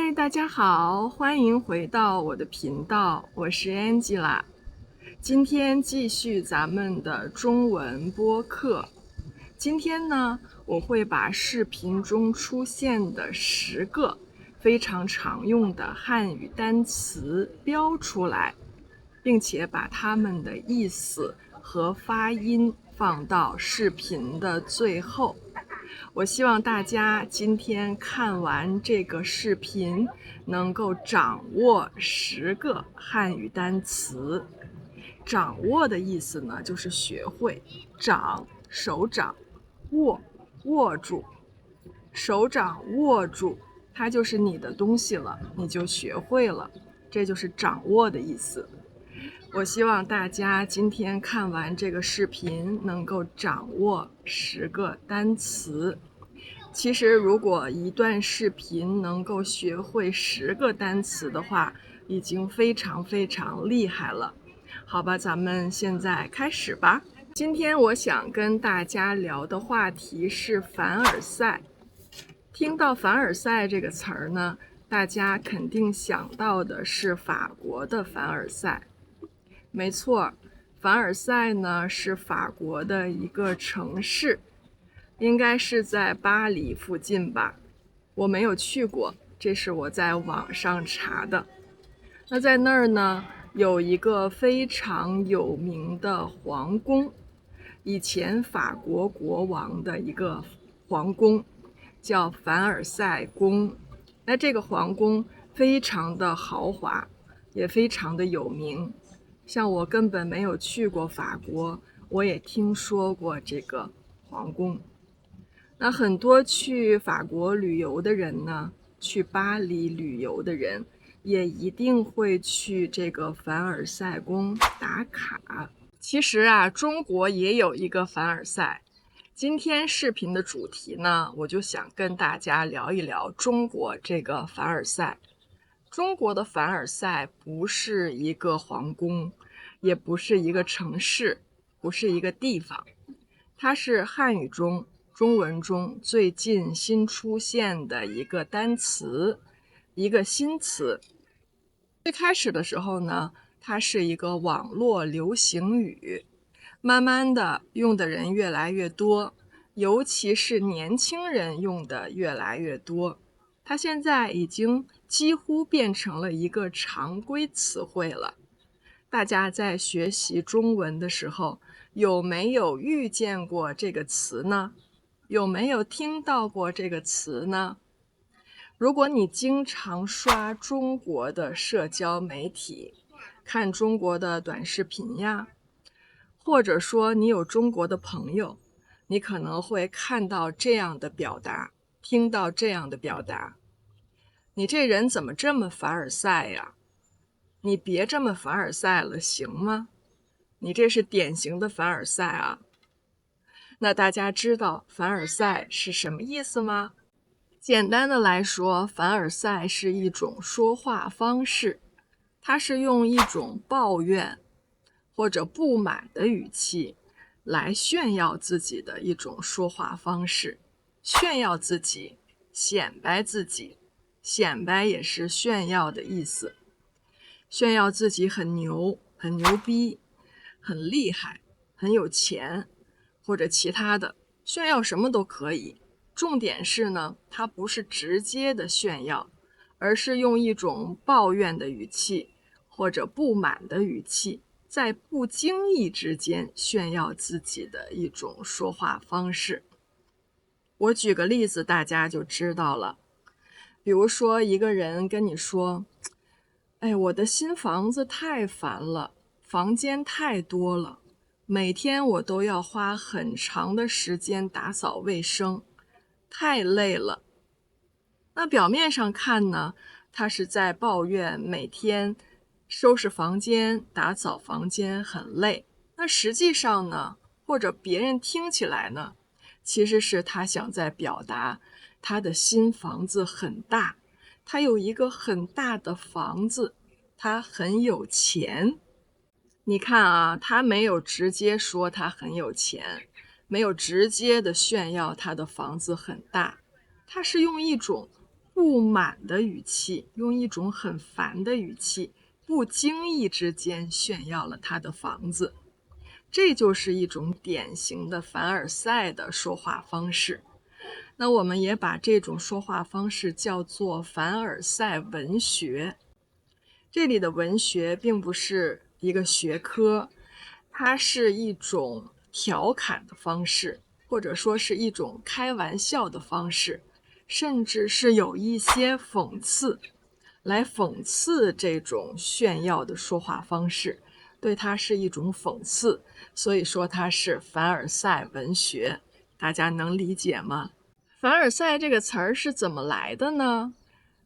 嗨，大家好，欢迎回到我的频道，我是 Angela。今天继续咱们的中文播客。今天呢，我会把视频中出现的10个非常常用的汉语单词标出来，并且把它们的意思和发音放到视频的最后。我希望大家今天看完这个视频，能够掌握10个汉语单词。掌握的意思呢，就是学会。掌，手掌；握，握住。手掌握住，它就是你的东西了，你就学会了。这就是掌握的意思。我希望大家今天看完这个视频，能够掌握10个单词。其实如果一段视频能够学会10个单词的话，已经非常非常厉害了。好吧，咱们现在开始吧。今天我想跟大家聊的话题是凡尔赛。听到凡尔赛这个词儿呢，大家肯定想到的是法国的凡尔赛。没错，凡尔赛呢是法国的一个城市，应该是在巴黎附近吧。我没有去过，这是我在网上查的。那在那儿呢，有一个非常有名的皇宫，以前法国国王的一个皇宫，叫凡尔赛宫。那这个皇宫非常的豪华，也非常的有名。像我根本没有去过法国，我也听说过这个皇宫。那很多去法国旅游的人呢，去巴黎旅游的人，也一定会去这个凡尔赛宫打卡。其实啊，中国也有一个凡尔赛。今天视频的主题呢，我就想跟大家聊一聊中国这个凡尔赛。中国的凡尔赛不是一个皇宫，也不是一个城市，不是一个地方，它是汉语中、中文中最近新出现的一个单词，一个新词。最开始的时候呢，它是一个网络流行语，慢慢的用的人越来越多，尤其是年轻人用的越来越多。它现在已经几乎变成了一个常规词汇了。大家在学习中文的时候，有没有遇见过这个词呢？有没有听到过这个词呢？如果你经常刷中国的社交媒体，看中国的短视频呀，或者说你有中国的朋友，你可能会看到这样的表达，听到这样的表达：你这人怎么这么凡尔赛呀？你别这么凡尔赛了，行吗？你这是典型的凡尔赛啊。那大家知道凡尔赛是什么意思吗？简单的来说，凡尔赛是一种说话方式，它是用一种抱怨或者不满的语气来炫耀自己的一种说话方式。炫耀自己，显摆自己，显摆也是炫耀的意思。炫耀自己很牛，很牛逼，很厉害，很有钱，或者其他的，炫耀什么都可以。重点是呢，它不是直接的炫耀，而是用一种抱怨的语气或者不满的语气，在不经意之间炫耀自己的一种说话方式。我举个例子，大家就知道了。比如说，一个人跟你说：哎，我的新房子太烦了，房间太多了，每天我都要花很长的时间打扫卫生，太累了。那表面上看呢，他是在抱怨每天收拾房间、打扫房间很累。那实际上呢，或者别人听起来呢，其实是他想在表达他的新房子很大，他有一个很大的房子，他很有钱。你看啊，他没有直接说他很有钱，没有直接的炫耀他的房子很大，他是用一种不满的语气，用一种很烦的语气，不经意之间炫耀了他的房子。这就是一种典型的凡尔赛的说话方式。那我们也把这种说话方式叫做凡尔赛文学。这里的文学并不是一个学科，它是一种调侃的方式，或者说是一种开玩笑的方式，甚至是有一些讽刺，来讽刺这种炫耀的说话方式，对它是一种讽刺，所以说它是凡尔赛文学。大家能理解吗？凡尔赛这个词儿是怎么来的呢？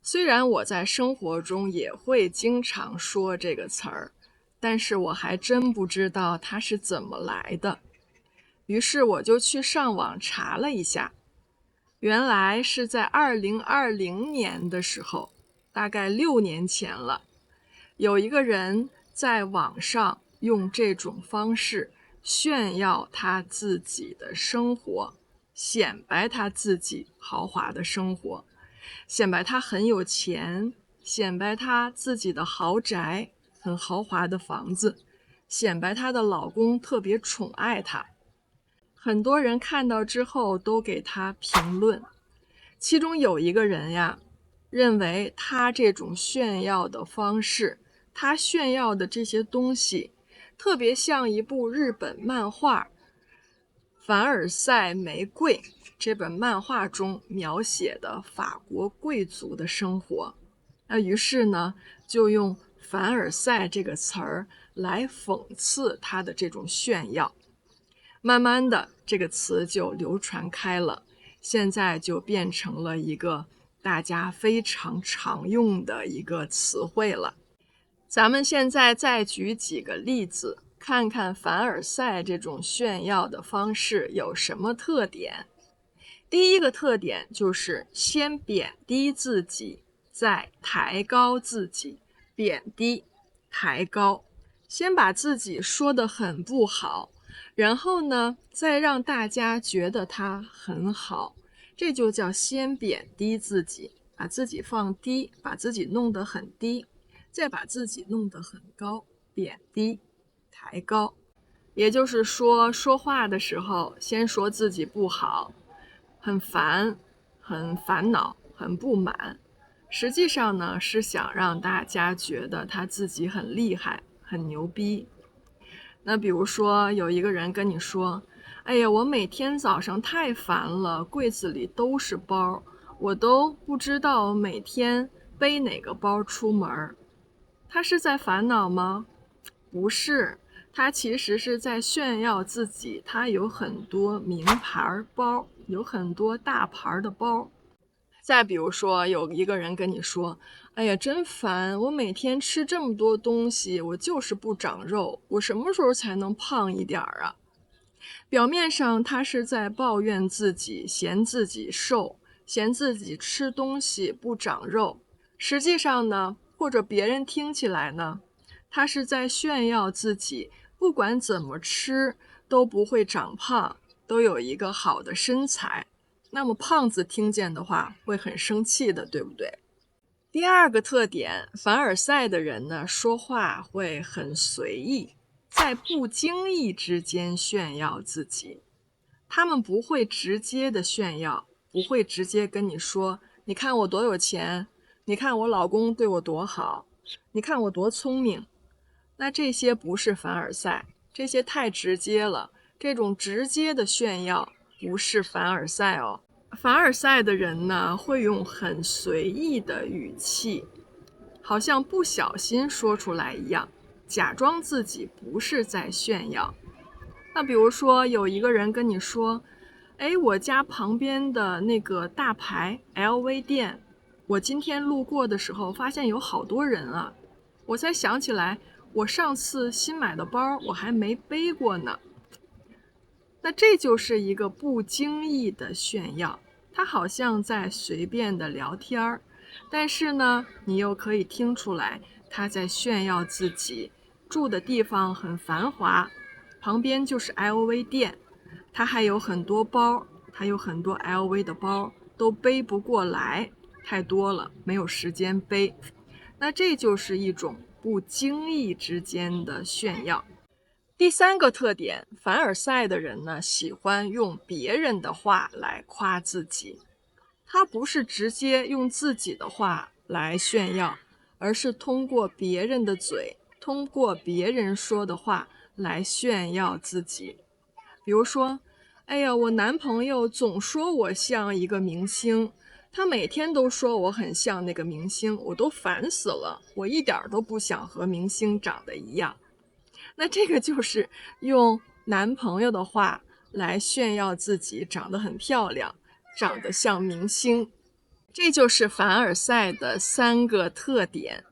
虽然我在生活中也会经常说这个词儿，但是我还真不知道它是怎么来的。于是我就去上网查了一下，原来是在2020年的时候，大概6年前了，有一个人在网上用这种方式炫耀他自己的生活，显摆他自己豪华的生活，显摆他很有钱，显摆他自己的豪宅，很豪华的房子，显摆她的老公特别宠爱她。很多人看到之后都给他评论，其中有一个人呀，认为他这种炫耀的方式，他炫耀的这些东西，特别像一部日本漫画《凡尔赛玫瑰》这本漫画中描写的法国贵族的生活。那于是呢，就用凡尔赛这个词儿来讽刺他的这种炫耀。慢慢的，这个词就流传开了，现在就变成了一个大家非常常用的一个词汇了。咱们现在再举几个例子，看看凡尔赛这种炫耀的方式有什么特点。第一个特点就是先贬低自己，再抬高自己。贬低，抬高，先把自己说得很不好，然后呢，再让大家觉得他很好，这就叫先贬低自己，把自己放低，把自己弄得很低，再把自己弄得很高，贬低，抬高。也就是说，说话的时候先说自己不好，很烦，很烦恼，很不满，实际上呢，是想让大家觉得他自己很厉害，很牛逼。那比如说有一个人跟你说，哎呀，我每天早上太烦了，柜子里都是包，我都不知道每天背哪个包出门。他是在烦恼吗？不是，他其实是在炫耀自己，他有很多名牌包，有很多大牌的包。再比如说有一个人跟你说，哎呀，真烦，我每天吃这么多东西，我就是不长肉，我什么时候才能胖一点啊？表面上他是在抱怨自己，嫌自己瘦，嫌自己吃东西不长肉，实际上呢，或者别人听起来呢，他是在炫耀自己不管怎么吃都不会长胖，都有一个好的身材。那么胖子听见的话会很生气的，对不对？第二个特点，凡尔赛的人呢，说话会很随意，在不经意之间炫耀自己。他们不会直接的炫耀，不会直接跟你说，你看我多有钱，你看我老公对我多好，你看我多聪明。那这些不是凡尔赛，这些太直接了，这种直接的炫耀不是凡尔赛哦。凡尔赛的人呢，会用很随意的语气，好像不小心说出来一样，假装自己不是在炫耀。那比如说有一个人跟你说，哎，我家旁边的那个大牌 LV 店，我今天路过的时候发现有好多人啊，我才想起来我上次新买的包我还没背过呢。那这就是一个不经意的炫耀，他好像在随便的聊天儿，但是呢，你又可以听出来他在炫耀自己住的地方很繁华，旁边就是 LV 店，他还有很多包，他有很多 LV 的包都背不过来，太多了，没有时间背。那这就是一种不经意之间的炫耀。第三个特点，凡尔赛的人呢，喜欢用别人的话来夸自己。他不是直接用自己的话来炫耀，而是通过别人的嘴，通过别人说的话来炫耀自己。比如说，哎呀，我男朋友总说我像一个明星，他每天都说我很像那个明星，我都烦死了，我一点都不想和明星长得一样。那这个就是用男朋友的话来炫耀自己长得很漂亮，长得像明星。这就是凡尔赛的3个特点。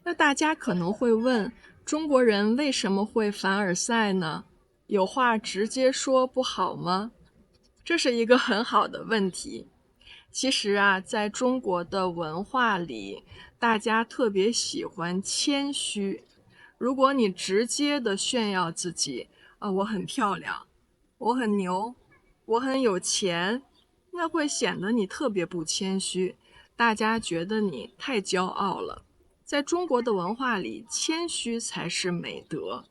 那大家可能会问，中国人为什么会凡尔赛呢？有话直接说不好吗？这是一个很好的问题。其实啊，在中国的文化里，大家特别喜欢谦虚。如果你直接的炫耀自己，我很漂亮，我很牛，我很有钱，那会显得你特别不谦虚，大家觉得你太骄傲了。在中国的文化里，谦虚才是美德。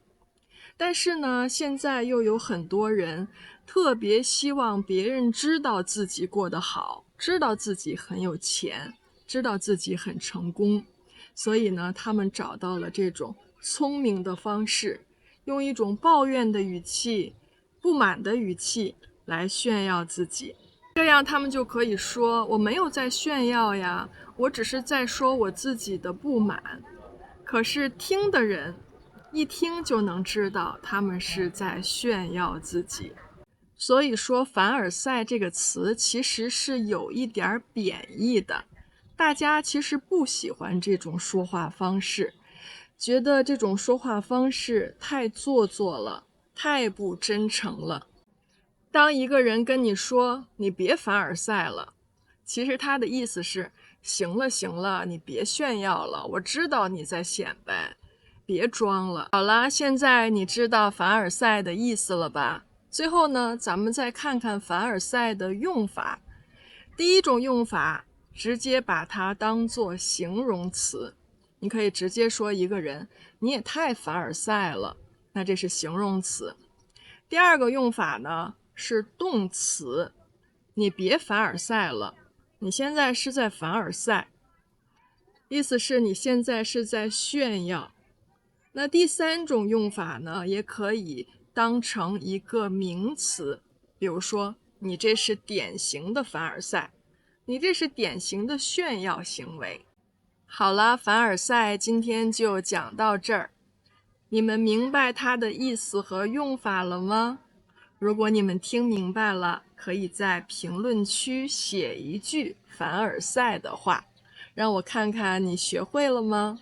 但是呢，现在又有很多人特别希望别人知道自己过得好，知道自己很有钱，知道自己很成功。所以呢，他们找到了这种聪明的方式，用一种抱怨的语气、不满的语气来炫耀自己。这样他们就可以说，我没有在炫耀呀，我只是在说我自己的不满。可是听的人一听就能知道他们是在炫耀自己。所以说凡尔赛这个词其实是有一点贬义的，大家其实不喜欢这种说话方式，觉得这种说话方式太做作了，太不真诚了。当一个人跟你说你别凡尔赛了，其实他的意思是行了行了，你别炫耀了，我知道你在显摆，别装了。好了，现在你知道凡尔赛的意思了吧？最后呢，咱们再看看凡尔赛的用法。第一种用法，直接把它当作形容词。你可以直接说一个人，你也太凡尔赛了，那这是形容词。第二个用法呢，是动词，你别凡尔赛了，你现在是在凡尔赛，意思是你现在是在炫耀。那第三种用法呢，也可以当成一个名词，比如说你这是典型的凡尔赛，你这是典型的炫耀行为。好了，凡尔赛今天就讲到这儿，你们明白它的意思和用法了吗？如果你们听明白了，可以在评论区写一句凡尔赛的话，让我看看你学会了吗？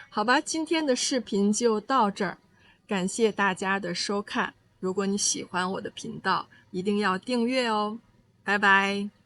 好吧，今天的视频就到这儿，感谢大家的收看。如果你喜欢我的频道，一定要订阅哦，拜拜。